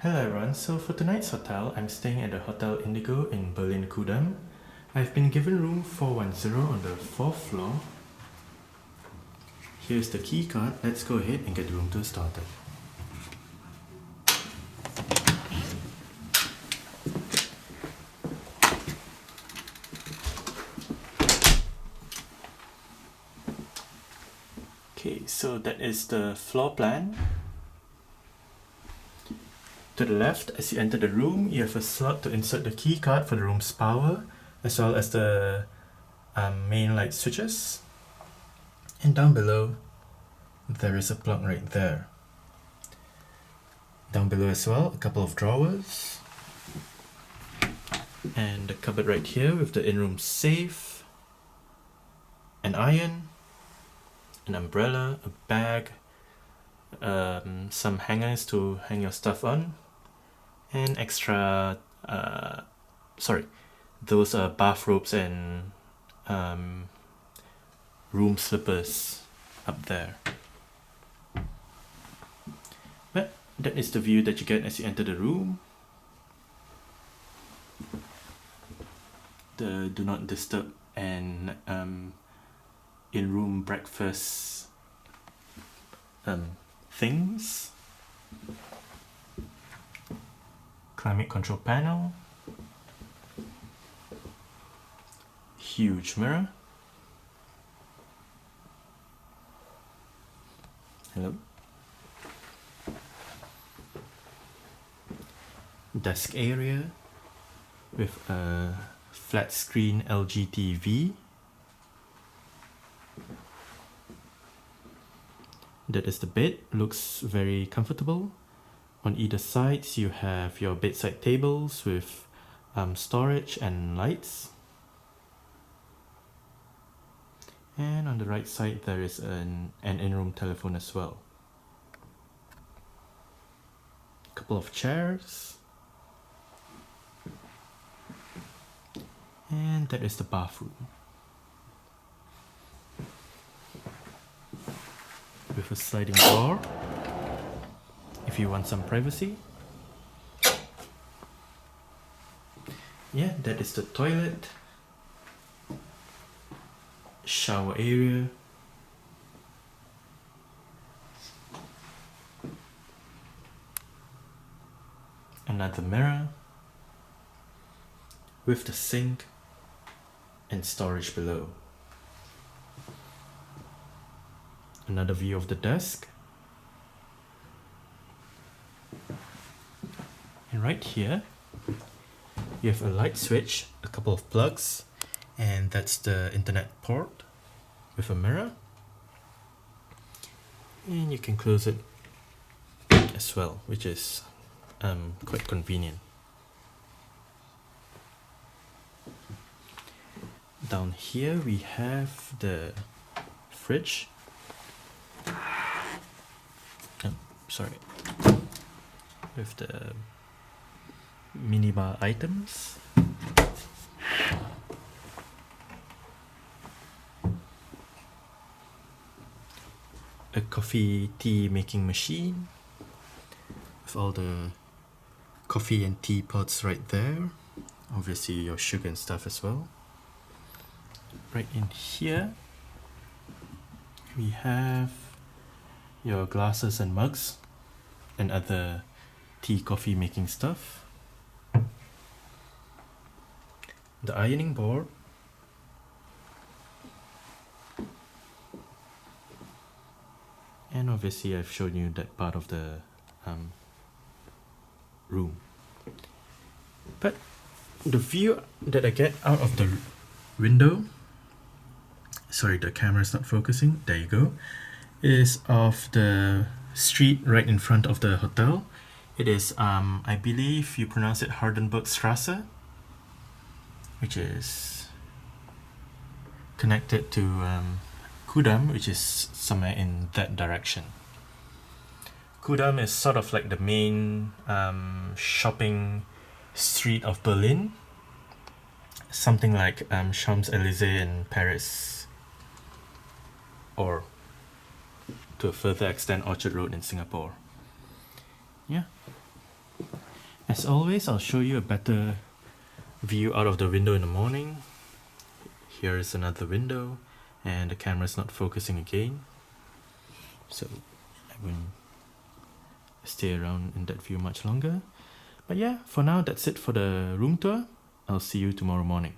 Hello everyone, so for tonight's hotel, I'm staying at the Hotel Indigo in Berlin, Kudam. I've been given room 410 on the 4th floor. Here's the key card, let's go ahead and get the room tour started. Okay, so that is the floor plan. To the left, as you enter the room, you have a slot to insert the key card for the room's power, as well as the main light switches. And down below, there is a plug right there. Down below as well, a couple of drawers. And a cupboard right here with the in-room safe, an iron, an umbrella, a bag, some hangers to hang your stuff on, and extra, those are bathrobes and room slippers up there. But that is the view that you get as you enter the room. The do not disturb and in-room breakfast things. Climate control panel. Huge mirror. Hello. Desk area with a flat screen LG TV. That is the bed, looks very comfortable. On either sides you have your bedside tables with storage and lights. And on the right side there is an in-room telephone as well. A couple of chairs. And that is the bathroom. With a sliding door if you want some privacy. Yeah, that is the toilet, shower area, another mirror with the sink and storage below. Another view of the desk. And right here, you have a light switch, a couple of plugs, and that's the internet port with a mirror. And you can close it as well, which is quite convenient. Down here we have the fridge. With the minibar items. A coffee tea making machine with all the coffee and tea pots right there. Obviously your sugar and stuff as well. Right in here we have your glasses and mugs and other tea, coffee making stuff. The ironing board. And obviously I've shown you that part of the room. But the view that I get out of the window, sorry, the camera's not focusing, there you go, is of the street right in front of the hotel. It is, I believe you pronounce it Hardenbergstrasse, which is connected to Kudam, which is somewhere in that direction. Kudam is sort of like the main shopping street of Berlin. Something like Champs-Élysées in Paris, or to a further extent Orchard Road in Singapore. Yeah, As always, I'll show you a better view out of the window in the morning. Here is another window, and the camera's not focusing again, so I won't stay around in that view much longer. But yeah, for now that's it for the room tour. I'll see you tomorrow morning.